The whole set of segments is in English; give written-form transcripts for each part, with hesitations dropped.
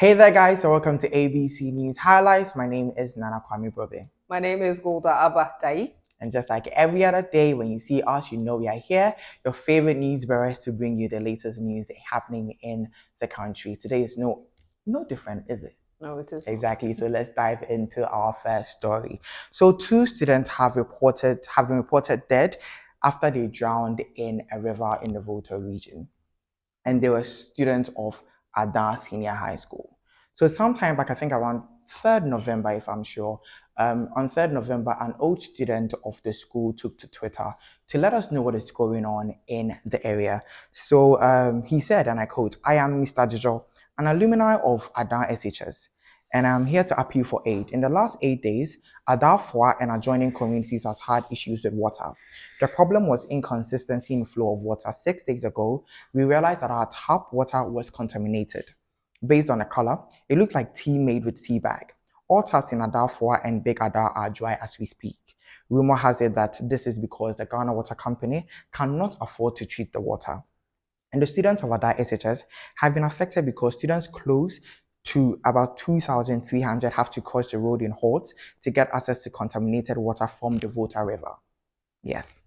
Hey there, guys, so welcome to ABC News Highlights. My name is Nana Kwame Brobe. My name is Golda Abba Dai. And just like every other day, when you see us, you know we are here, your favorite news bearers, to bring you the latest news happening in the country. Today is no different, is it? No, it is. Exactly. So let's dive into our first story. So two students have been reported dead after they drowned in a river in the Volta region. And they were students of Ada Senior High School. So sometime back, I think around 3rd November, if I'm sure, on 3rd November, an old student of the school took to Twitter to let us know what is going on in the area. So he said, and I quote, "I am Mr. Jojo, an alumni of Ada SHS, and I'm here to appeal for aid. In the last 8 days, Ada Foa and adjoining communities has had issues with water. The problem was inconsistency in flow of water. 6 days ago, we realized that our tap water was contaminated. Based on the color, it looked like tea made with tea bag. All taps in Ada Foa and Big Ada are dry as we speak. Rumor has it that this is because the Ghana Water Company cannot afford to treat the water. And the students of Ada SHS have been affected because students close to about 2,300 have to cross the road in hordes to get access to contaminated water from the Volta River." Yes.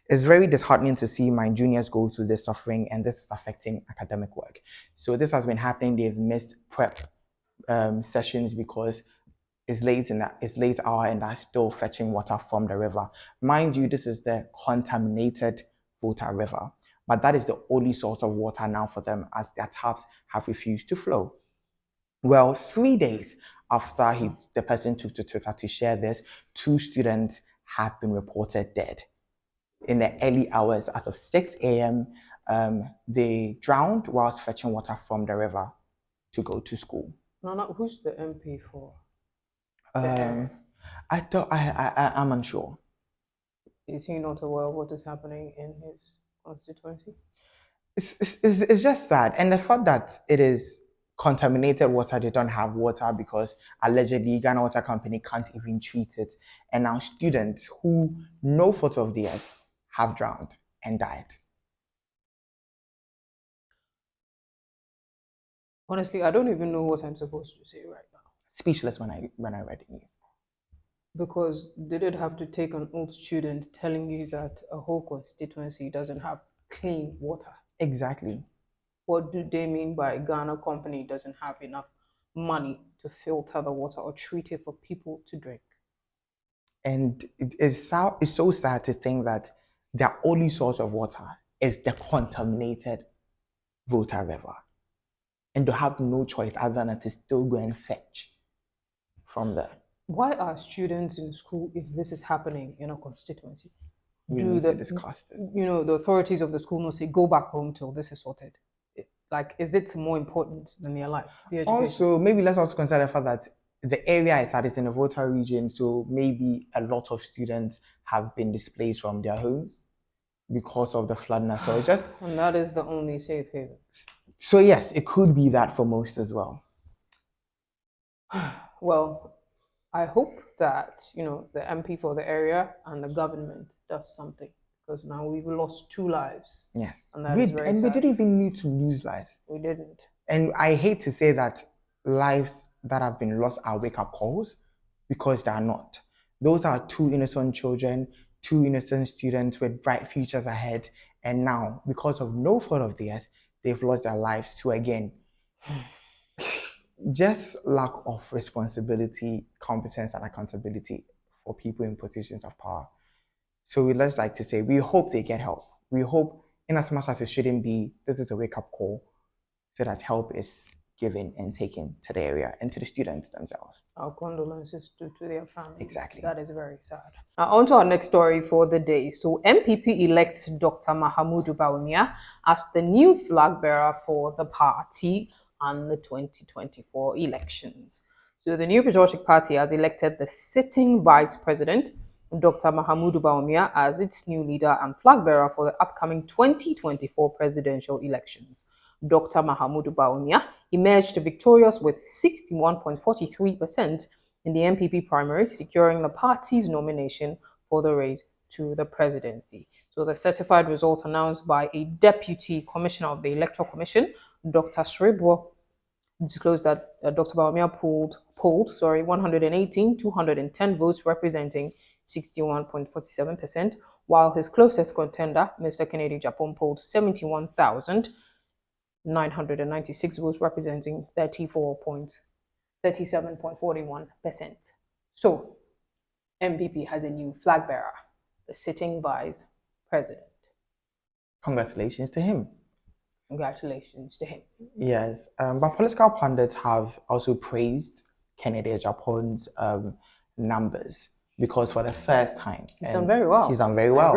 It's very disheartening to see my juniors go through this suffering, and this is affecting academic work. So this has been happening. They've missed prep sessions because it's late hour and they're still fetching water from the river. Mind you, this is the contaminated Volta River, but that is the only source of water now for them, as their taps have refused to flow. Well, 3 days after the person took to Twitter to share this, 2 students have been reported dead. In the early hours, as of 6 a.m., they drowned whilst fetching water from the river to go to school. Nana, who's the MP for? I'm unsure. Is he not aware of what is happening in his constituency? It's just sad, and the fact that it is contaminated water, they don't have water because allegedly Ghana Water Company can't even treat it, and now students who no fault of theirs have drowned and died. Honestly, I don't even know what I'm supposed to say right now. Speechless when I read the news. Because they did have to take an old student telling you that a whole constituency doesn't have clean water. Exactly. What do they mean by Ghana company doesn't have enough money to filter the water or treat it for people to drink? And it's so sad to think that their only source of water is the contaminated Volta River, and they have no choice other than to still go and fetch from there. Why are students in school if this is happening in a constituency? We need to discuss this. The authorities of the school not say go back home till this is sorted. Like, is it more important than your life? Also, maybe let's also consider the fact that the area it's at is in the Volta region, so maybe a lot of students have been displaced from their homes because of the flood now. So it's just, and that is the only safe haven. So yes, it could be that for most as well. Well, I hope that the MP for the area and the government does something, because now we've lost 2 lives. Yes, and we didn't even need to lose lives. We didn't. And I hate to say that lives that have been lost are wake-up calls, because they are not. Those are 2 innocent children, 2 innocent students with bright futures ahead, and now, because of no fault of theirs, they've lost their lives to, again, just lack of responsibility, competence, and accountability for people in positions of power. So we'd just like to say, we hope they get help. We hope, in as much as it shouldn't be, this is a wake-up call, so that help is given and taken to the area and to the students themselves. Our condolences to their families. Exactly. That is very sad. Now, on to our next story for the day. So, MPP elects Dr. Mahamud Bia as the new flag bearer for the party and the 2024 elections. So, the New Patriotic Party has elected the sitting Vice President, Dr. Mahamud Bia, as its new leader and flag bearer for the upcoming 2024 presidential elections. Dr. Mahamud Bia emerged victorious with 61.43% in the MPP primaries, securing the party's nomination for the race to the presidency. So the certified results announced by a deputy commissioner of the Electoral Commission, Dr. Sribwo disclosed that Dr. Bawumia polled 210 votes, representing 61.47%, while his closest contender, Mr. Kennedy Japan, polled 71,996 votes, representing 37.41%. So, MPP has a new flag bearer, the sitting vice president. Congratulations to him. Congratulations to him. Yes, but political pundits have also praised Kennedy Japan's numbers because for the first time, he's done very well. He's done very well.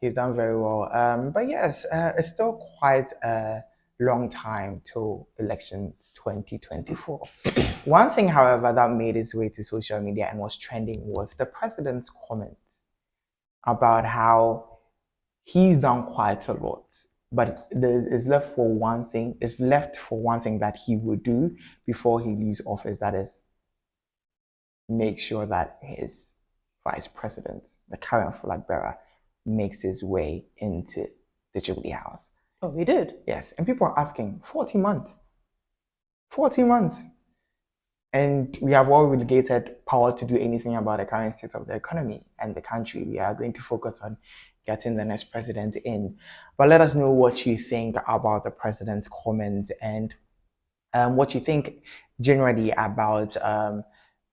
He's done very well. But yes, it's still quite a long time till election 2024. One thing, however, that made its way to social media and was trending was the president's comments about how he's done quite a lot, but it's left for one thing. It's left for one thing that he would do before he leaves office. That is, make sure that his vice president, the current flag bearer, makes his way into the Jubilee House. Oh, he did? Yes, and people are asking, 40 months. 40 months. And we have all relegated power to do anything about the current state of the economy and the country. We are going to focus on getting the next president in. But let us know what you think about the president's comments and what you think generally about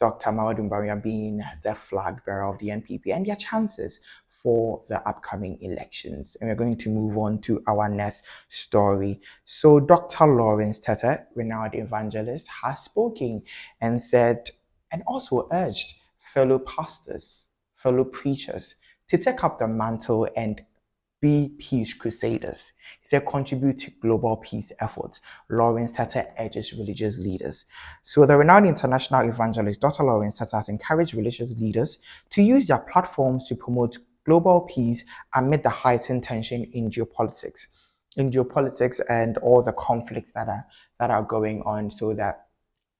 Dr. Mahamud Bia being the flag bearer of the NPP and their chances for the upcoming elections. And we're going to move on to our next story. So Dr. Lawrence Tetteh, renowned evangelist, has spoken and said, and also urged fellow pastors, fellow preachers to take up the mantle and be peace crusaders. He said, contribute to global peace efforts. Lawrence Tetteh urges religious leaders. So the renowned international evangelist, Dr. Lawrence Tetteh, has encouraged religious leaders to use their platforms to promote global peace amid the heightened tension in geopolitics and all the conflicts that are going on. So that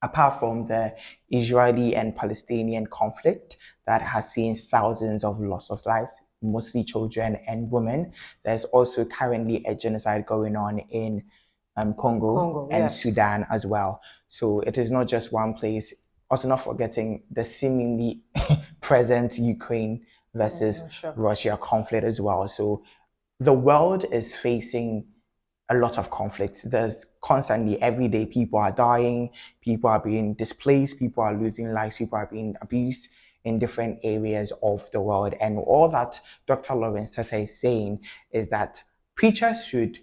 apart from the Israeli and Palestinian conflict that has seen thousands of loss of lives, mostly children and women, there's also currently a genocide going on in Congo and yes, Sudan as well. So it is not just one place. Also not forgetting the seemingly present Ukraine versus Russia conflict as well. So the world is facing a lot of conflict. There's constantly, every day, people are dying, people are being displaced, people are losing lives, people are being abused in different areas of the world. And all that Dr. Lawrence Tetteh is saying is that preachers should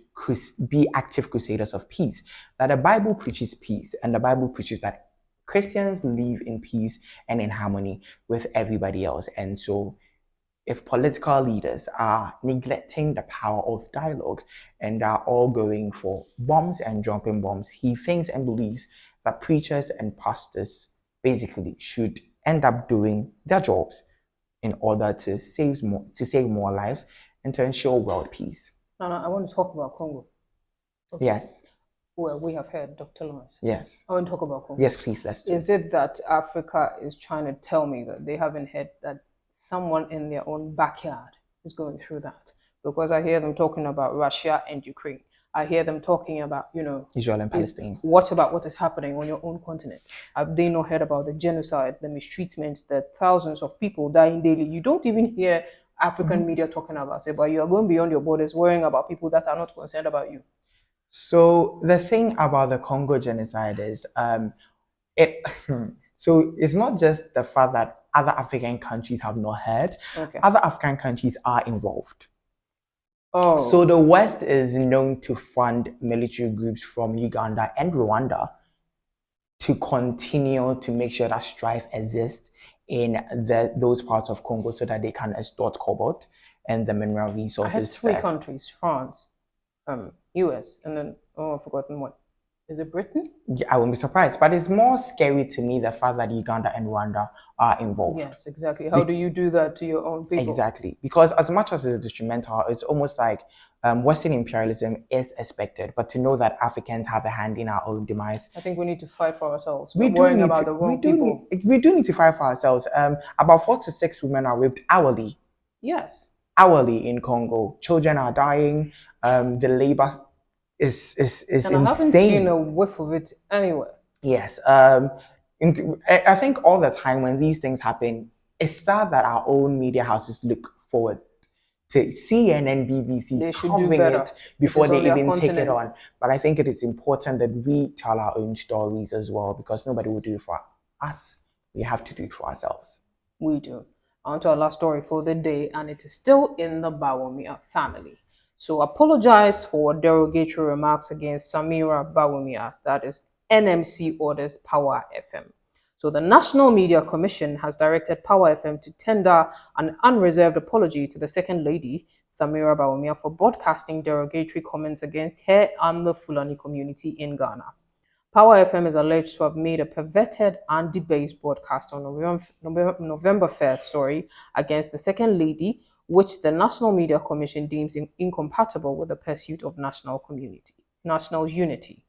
be active crusaders of peace, that the Bible preaches peace, and the Bible preaches that Christians live in peace and in harmony with everybody else. And so if political leaders are neglecting the power of dialogue and are all going for bombs and dropping bombs, he thinks and believes that preachers and pastors basically should end up doing their jobs in order to save more lives and to ensure world peace. No, I want to talk about Congo. Okay. Yes. Well, we have heard Dr. Lawrence. Yes. I want to talk about Congo. Yes, please, let's do it. Is it that Africa is trying to tell me that they haven't heard that someone in their own backyard is going through that? Because I hear them talking about Russia and Ukraine. I hear them talking about, Israel and Palestine. What about what is happening on your own continent? Have they not heard about the genocide, the mistreatment, the thousands of people dying daily? You don't even hear African media talking about it, but you are going beyond your borders, worrying about people that are not concerned about you. So the thing about the Congo genocide is, so it's not just the fact that other African countries have not heard. Okay. Other African countries are involved. Oh. So the West is known to fund military groups from Uganda and Rwanda to continue to make sure that strife exists in those parts of Congo so that they can extort cobalt and the mineral resources. I had three countries: France, US, and then, I've forgotten what. Is it Britain? Yeah, I wouldn't be surprised. But it's more scary to me the fact that Uganda and Rwanda are involved. Yes, exactly. How do you do that to your own people? Exactly. Because as much as it's detrimental, it's almost like Western imperialism is expected. But to know that Africans have a hand in our own demise. I think we need to fight for ourselves. We do need to fight for ourselves. About 4 to 6 women are raped hourly. Yes. Hourly in Congo. Children are dying. The labor is and insane. I haven't seen a whiff of it anywhere. Yes. I think all the time when these things happen, it's sad that our own media houses look forward to CNN, BBC They should do covering better. it It before is they on their even take it continent. on. But I think it is important that we tell our own stories as well because nobody will do it for us. We have to do it for ourselves. We do. On to our last story for the day, and it is still in the Bawumia family. So apologize for derogatory remarks against Samira Bawumia, that is NMC orders Power FM. So the National Media Commission has directed Power FM to tender an unreserved apology to the second lady, Samira Bawumia, for broadcasting derogatory comments against her and the Fulani community in Ghana. Power FM is alleged to have made a perverted and debased broadcast on November 1st, against the Second Lady, which the National Media Commission deems incompatible with the pursuit of national unity.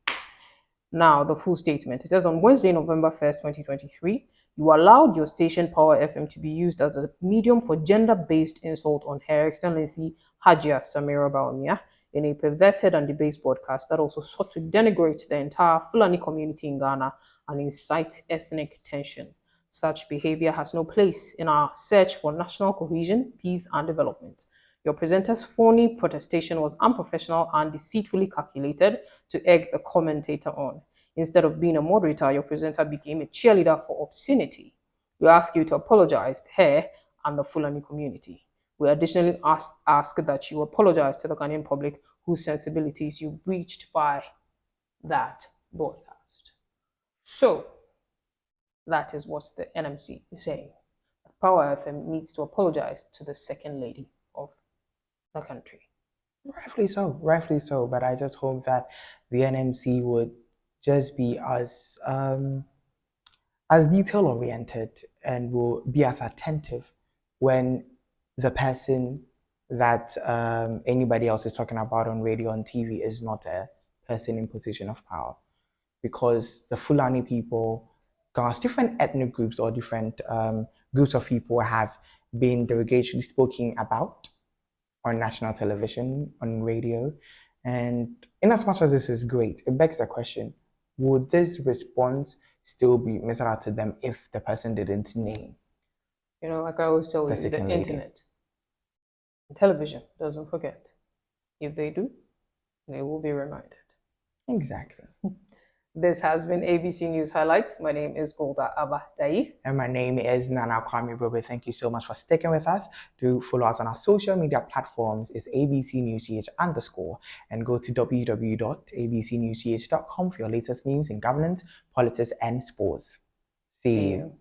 Now, the full statement. It says on Wednesday, November 1st, 2023, you allowed your station Power FM to be used as a medium for gender-based insult on Her Excellency Hajia Samira Bawumia in a perverted and debased broadcast that also sought to denigrate the entire Fulani community in Ghana and incite ethnic tension. Such behavior has no place in our search for national cohesion, peace, and development. Your presenter's phony protestation was unprofessional and deceitfully calculated to egg the commentator on. Instead of being a moderator, your presenter became a cheerleader for obscenity. We ask you to apologize to her and the Fulani community. We additionally ask that you apologize to the Ghanaian public whose sensibilities you breached by that broadcast. So, that is what the NMC is saying. Power FM needs to apologize to the second lady of the country. Rightfully so. But I just hope that the NMC would just be as detail oriented and will be as attentive when the person that anybody else is talking about on radio and TV is not a person in position of power. Because the Fulani people, because different ethnic groups or different groups of people have been derogatorily spoken about on national television, on radio. And in as much as this is great, it begs the question, would this response still be meted out to them if the person didn't name Like I always tell the you, the second lady? internet, television doesn't forget. If they do, they will be reminded. Exactly. This has been ABC News Highlights. My name is Golda Abba Dai. And my name is Nana Kwame Robe. Thank you so much for sticking with us. Do follow us on our social media platforms. It's abcnewsgh_, and go to www.abcnewsgh.com for your latest news in governance, politics, and sports. See you.